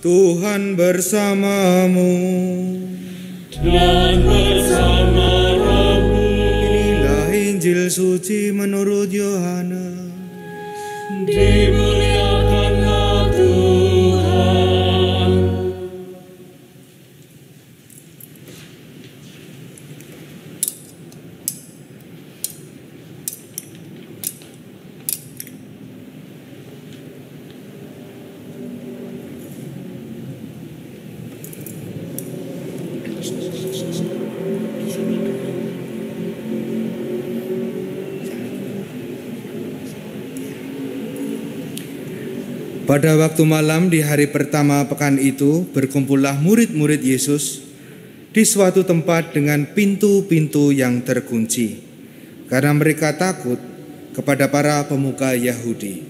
Tuhan bersamamu dan bersama rohmu. Inilah Injil suci menurut Yohanes. Dimuliakanlah Tuhan. Pada waktu malam di hari pertama pekan itu, berkumpullah murid-murid Yesus di suatu tempat dengan pintu-pintu yang terkunci, karena mereka takut kepada para pemuka Yahudi.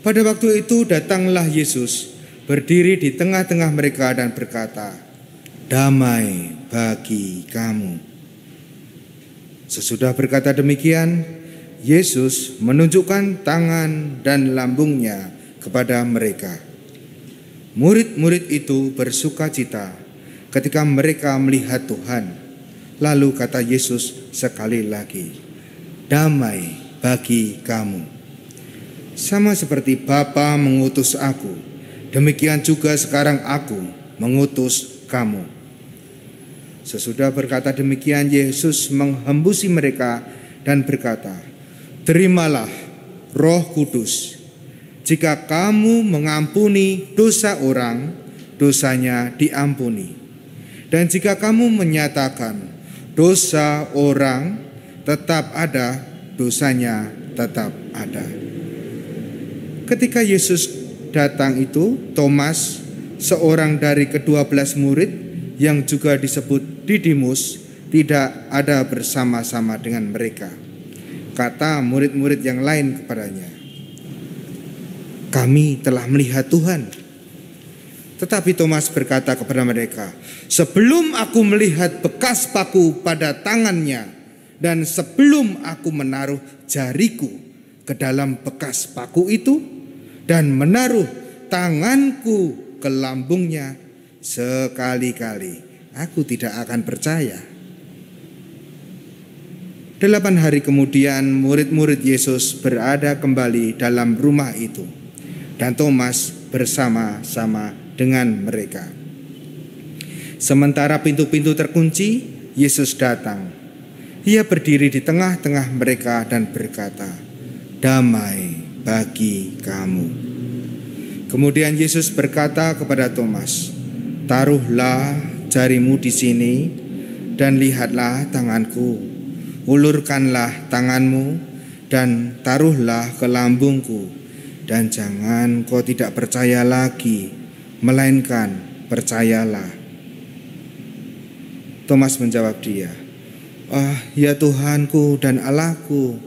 Pada waktu itu datanglah Yesus, berdiri di tengah-tengah mereka dan berkata, "Damai bagi kamu." Sesudah berkata demikian, Yesus menunjukkan tangan dan lambungnya kepada mereka. Murid-murid itu bersukacita ketika mereka melihat Tuhan. Lalu kata Yesus sekali lagi, "Damai bagi kamu. Sama seperti Bapa mengutus aku, demikian juga sekarang aku mengutus kamu." Sesudah berkata demikian, Yesus menghembusi mereka dan berkata, "Terimalah Roh Kudus. Jika kamu mengampuni dosa orang, dosanya diampuni. Dan jika kamu menyatakan dosa orang tetap ada, dosanya tetap ada." Ketika Yesus datang itu, Thomas, seorang dari ke-12 murid yang juga disebut Didimus, tidak ada bersama-sama dengan mereka. Kata murid-murid yang lain kepadanya, "Kami telah melihat Tuhan." Tetapi Thomas berkata kepada mereka, "Sebelum aku melihat bekas paku pada tangannya, dan sebelum aku menaruh jariku ke dalam bekas paku itu, dan menaruh tanganku ke lambungnya, sekali-kali aku tidak akan percaya." 8 hari kemudian murid-murid Yesus berada kembali dalam rumah itu, dan Thomas bersama-sama dengan mereka. Sementara pintu-pintu terkunci, Yesus datang. Ia berdiri di tengah-tengah mereka dan berkata, "Damai bagi kamu." Kemudian Yesus berkata kepada Thomas, "Taruhlah jarimu di sini dan lihatlah tanganku. Ulurkanlah tanganmu dan taruhlah ke lambungku, dan jangan kau tidak percaya lagi, melainkan percayalah." Thomas menjawab dia, Ya Tuhanku dan Allahku."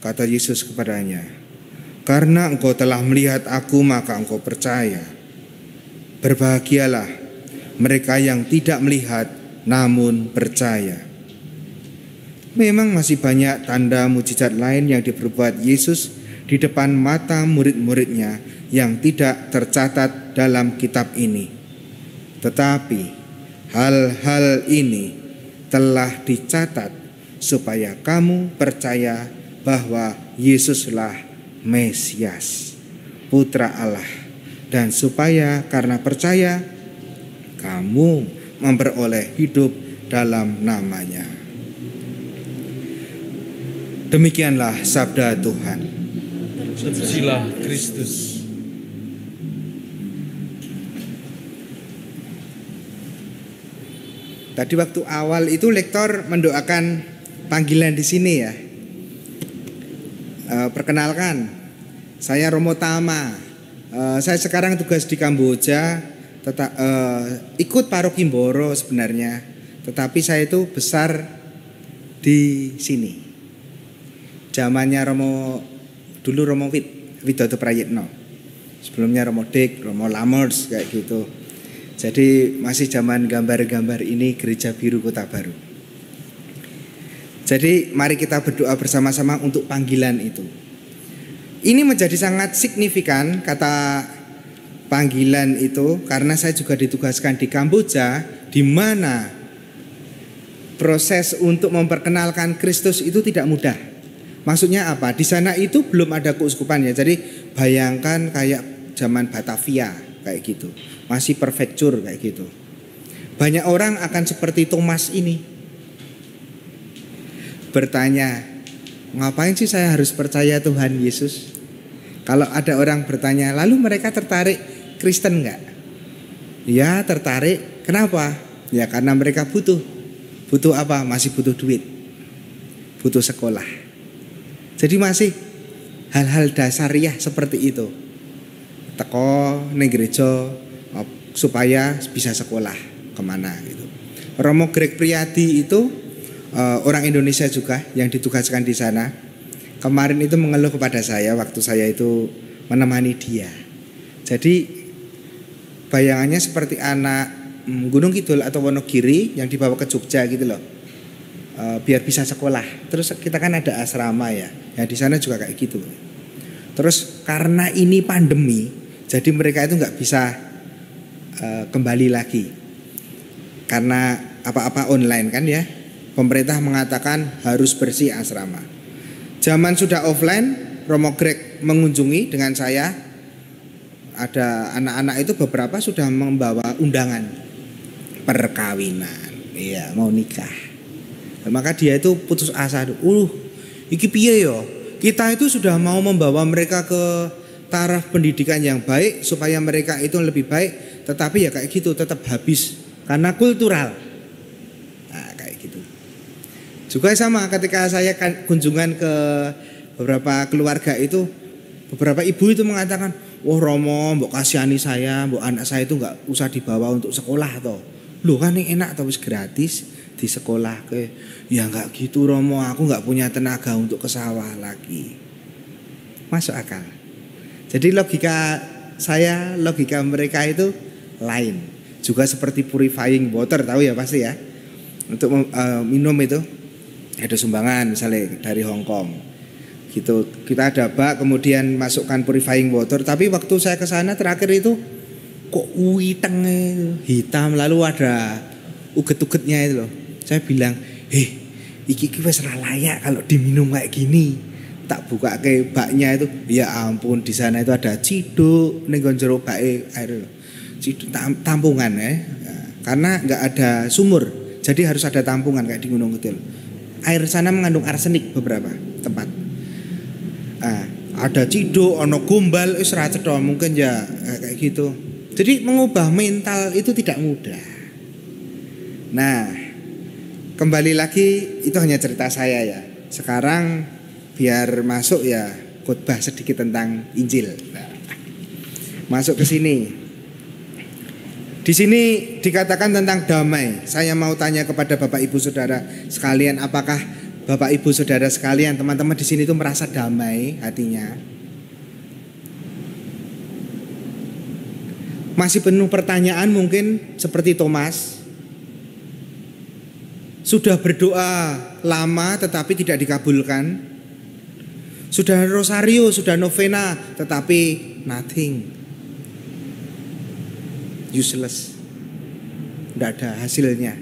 Kata Yesus kepadanya, "Karena engkau telah melihat aku, maka engkau percaya. Berbahagialah mereka yang tidak melihat namun percaya." Memang masih banyak tanda mujizat lain yang diperbuat Yesus di depan mata murid-muridnya yang tidak tercatat dalam kitab ini. Tetapi hal-hal ini telah dicatat supaya kamu percaya bahwa Yesuslah Mesias, Putra Allah, dan supaya karena percaya kamu memperoleh hidup dalam namanya. Demikianlah sabda Tuhan. Terpujilah Kristus. Tadi waktu awal itu lektor mendoakan panggilan di sini ya. Perkenalkan, saya Romo Tama. Saya sekarang tugas di Kamboja, ikut paroki Mboro sebenarnya. Tetapi saya itu besar di sini. Zamannya dulu Romo Widodo Prayitno. Sebelumnya Romo Dik, Romo Lamers kayak gitu. Jadi masih zaman gambar-gambar ini Gereja Biru Kota Baru. Jadi mari kita berdoa bersama-sama untuk panggilan itu. Ini menjadi sangat signifikan, kata panggilan itu karena saya juga ditugaskan di Kamboja, di mana proses untuk memperkenalkan Kristus itu tidak mudah. Maksudnya apa? Di sana itu belum ada keuskupan ya. Jadi bayangkan kayak zaman Batavia kayak gitu. Masih prefektur kayak gitu. Banyak orang akan seperti Thomas ini. Bertanya, ngapain sih saya harus percaya Tuhan Yesus? Kalau ada orang bertanya, lalu mereka tertarik Kristen enggak? Ya tertarik. Kenapa? Ya karena mereka butuh. Butuh apa? Masih butuh duit. Butuh sekolah. Jadi masih hal-hal dasariah seperti itu. Teko ning gereja supaya bisa sekolah kemana gitu. Romo Greg Priadi itu orang Indonesia juga yang ditugaskan di sana. Kemarin itu mengeluh kepada saya waktu saya itu menemani dia. Jadi bayangannya seperti anak Gunung Kidul atau Wonogiri yang dibawa ke Jogja gitu loh. Biar bisa sekolah. Terus kita kan ada asrama ya. Ya di sana juga kayak gitu. Terus karena ini pandemi, jadi mereka itu nggak bisa kembali lagi. Karena apa-apa online kan ya. Pemerintah mengatakan harus bersih asrama. Zaman sudah offline, Romo Greg mengunjungi dengan saya. Ada anak-anak itu beberapa sudah membawa undangan perkawinan. Iya, mau nikah. Maka dia itu putus asa. Iki piye yo? Kita itu sudah mau membawa mereka ke taraf pendidikan yang baik supaya mereka itu lebih baik, tetapi ya kayak gitu tetap habis karena kultural. Nah, kayak gitu. Juga sama ketika saya kunjungan ke beberapa keluarga itu, beberapa ibu itu mengatakan, "Wah Romo, mbok kasihani saya, mbok anak saya itu nggak usah dibawa untuk sekolah toh. Loh kan ini enak toh, wis gratis di sekolah ke." Ya nggak gitu Romo, aku nggak punya tenaga untuk ke sawah lagi. Masuk akal. Jadi logika saya, logika mereka itu lain. Juga seperti purifying water, tahu ya pasti ya. Untuk minum itu ada sumbangan misalnya dari Hong Kong. Gitu. Kita ada bak kemudian masukkan purifying water, tapi waktu saya ke sana terakhir itu kok uitengnya hitam lalu ada uget-ugetnya itu loh. Saya bilang, iki wis ra layak kalau diminum kayak gini. Tak buka ke baknya itu, ya ampun di sana itu ada ciduk ning jero bake air. Ciduk tampungan ya. Karena nggak ada sumur, jadi harus ada tampungan kayak di Gunung Kidul. Air sana mengandung arsenik beberapa tempat. Ada ciduk, ono gombal, wis ra cetha mungkin ya kayak gitu. Jadi mengubah mental itu tidak mudah. Nah, kembali lagi itu hanya cerita saya ya. Sekarang biar masuk ya khotbah sedikit tentang Injil. Nah, masuk ke sini. Di sini dikatakan tentang damai. Saya mau tanya kepada Bapak Ibu Saudara sekalian, apakah Bapak Ibu Saudara sekalian, teman-teman di sini itu merasa damai hatinya? Masih penuh pertanyaan mungkin seperti Thomas. Sudah berdoa lama tetapi tidak dikabulkan. Sudah rosario, sudah novena tetapi nothing. Useless. Tidak ada hasilnya.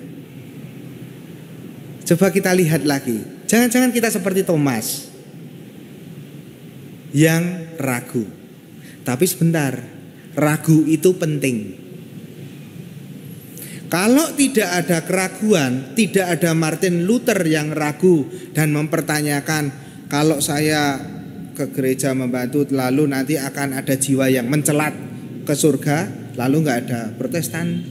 Coba kita lihat lagi. Jangan-jangan kita seperti Thomas yang ragu. Tapi sebentar, ragu itu penting. Kalau tidak ada keraguan, tidak ada Martin Luther yang ragu dan mempertanyakan, kalau saya ke gereja membantu lalu nanti akan ada jiwa yang mencelat ke surga, lalu nggak ada Protestan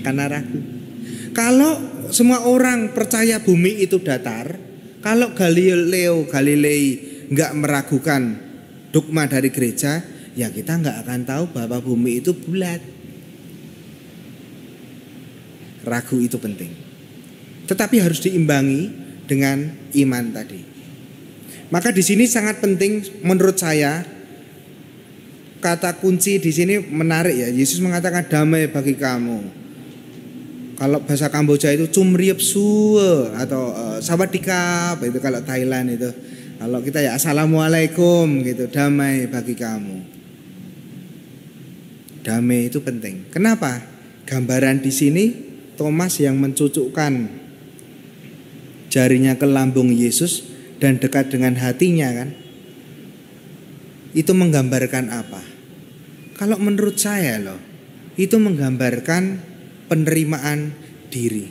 karena ragu. Kalau semua orang percaya bumi itu datar, kalau Galileo Galilei nggak meragukan dogma dari gereja, ya kita nggak akan tahu bahwa bumi itu bulat. Ragu itu penting, tetapi harus diimbangi dengan iman tadi. Maka di sini sangat penting menurut saya. Kata kunci di sini menarik ya. Yesus mengatakan damai bagi kamu. Kalau bahasa Kamboja itu cumriep suwe atau sawadikap itu kalau Thailand itu. Kalau kita ya assalamualaikum gitu, damai bagi kamu. Damai itu penting. Kenapa? Gambaran di sini Thomas yang mencucukkan jarinya ke lambung Yesus dan dekat dengan hatinya kan. Itu menggambarkan apa? Kalau menurut saya loh, itu menggambarkan penerimaan diri.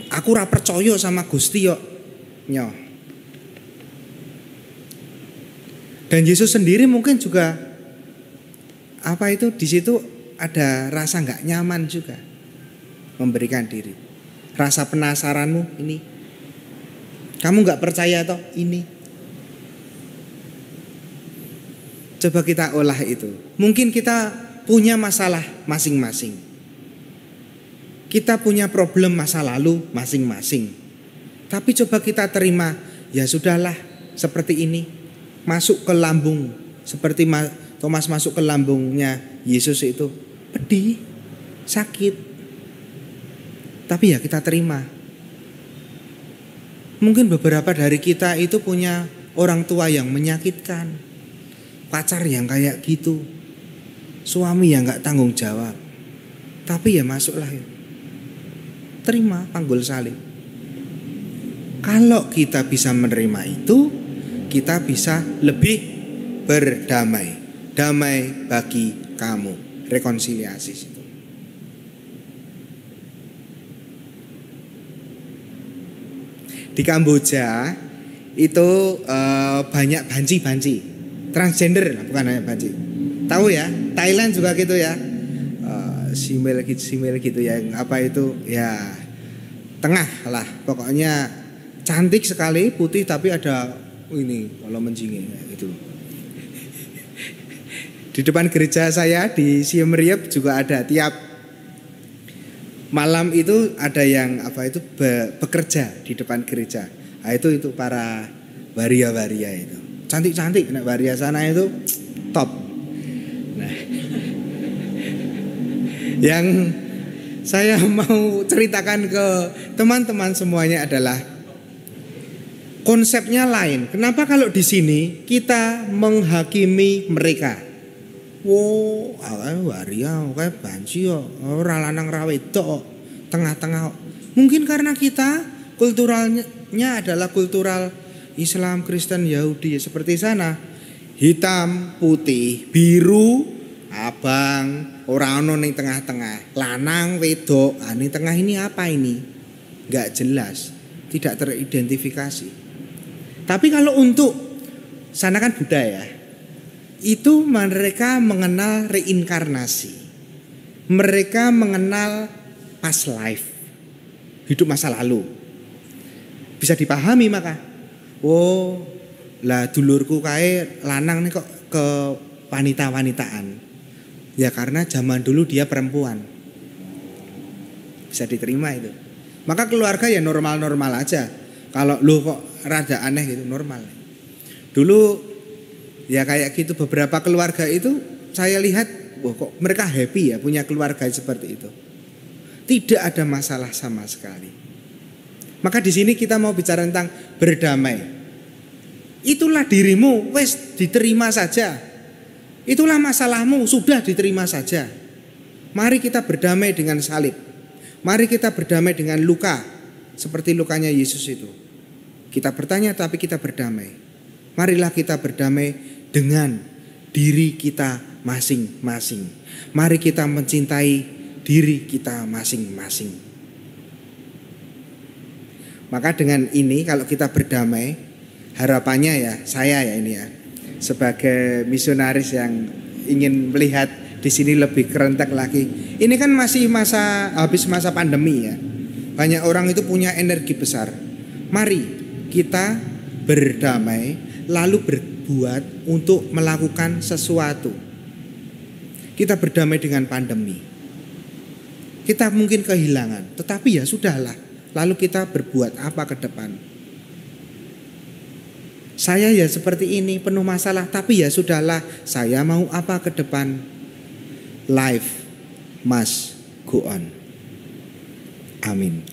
Aku ora percaya sama Gusti yo. Nyoh. Dan Yesus sendiri mungkin juga di situ ada rasa nggak nyaman juga memberikan diri. Rasa penasaranmu ini, kamu nggak percaya toh ini. Coba kita olah itu. Mungkin kita punya masalah masing-masing. Kita punya problem masa lalu masing-masing. Tapi coba kita terima, ya sudahlah seperti ini. Masuk ke lambung seperti Thomas masuk ke lambungnya Yesus itu pedih, sakit. Tapi ya kita terima. Mungkin beberapa dari kita itu punya orang tua yang menyakitkan, pacar yang kayak gitu, suami yang gak tanggung jawab. Tapi ya masuklah ya. Terima, panggul salib. Kalau kita bisa menerima itu, kita bisa lebih berdamai. Damai bagi kamu. Rekonsiliasi itu. Di Kamboja itu banyak banci-banci. Transgender, bukan hanya banci. Tahu ya? Thailand juga gitu ya. Simil gitu ya. Apa itu? Ya tengah lah. Pokoknya cantik sekali, putih tapi ada ini kalau menjingi gitu. Di depan gereja saya di Siem Reap juga ada, tiap malam itu ada yang bekerja di depan gereja. Nah, itu para waria-waria itu. Cantik-cantik, nah waria sana itu top. Nah, yang saya mau ceritakan ke teman-teman semuanya adalah konsepnya lain. Kenapa kalau di sini kita menghakimi mereka? Wow, waria kayak banci yo, ora lanang ra wedok, tengah-tengah. Mungkin karena kita kulturalnya adalah kultural Islam, Kristen, Yahudi seperti sana. Hitam, putih, biru, abang, ora ono ning tengah-tengah. Lanang, wedok, ning tengah ini apa ini? Enggak jelas, tidak teridentifikasi. Tapi kalau untuk sana kan budaya, itu mereka mengenal reinkarnasi. Mereka mengenal past life, hidup masa lalu. Bisa dipahami maka. Oh, lah dulurku kae lanang nih kok ke wanita-wanitaan. Ya karena zaman dulu dia perempuan. Bisa diterima itu. Maka keluarga ya normal-normal aja. Kalau lu kok rada aneh gitu, normal. Dulu ya kayak gitu beberapa keluarga itu saya lihat, wah kok mereka happy ya punya keluarga seperti itu. Tidak ada masalah sama sekali. Maka di sini kita mau bicara tentang berdamai. Itulah dirimu, wes diterima saja. Itulah masalahmu, sudah diterima saja. Mari kita berdamai dengan salib. Mari kita berdamai dengan luka, seperti lukanya Yesus itu. Kita bertanya tapi kita berdamai. Marilah kita berdamai dengan diri kita masing-masing. Mari kita mencintai diri kita masing-masing. Maka dengan ini kalau kita berdamai, harapannya ya saya ya ini ya sebagai misionaris yang ingin melihat di sini lebih kerentak lagi. Ini kan masih habis masa pandemi ya. Banyak orang itu punya energi besar. Mari kita berdamai lalu berbuat untuk melakukan sesuatu. Kita berdamai dengan pandemi. Kita mungkin kehilangan, tetapi ya sudahlah. Lalu kita berbuat apa ke depan? Saya ya seperti ini, penuh masalah, tapi ya sudahlah, saya mau apa ke depan? Life must go on. Amin.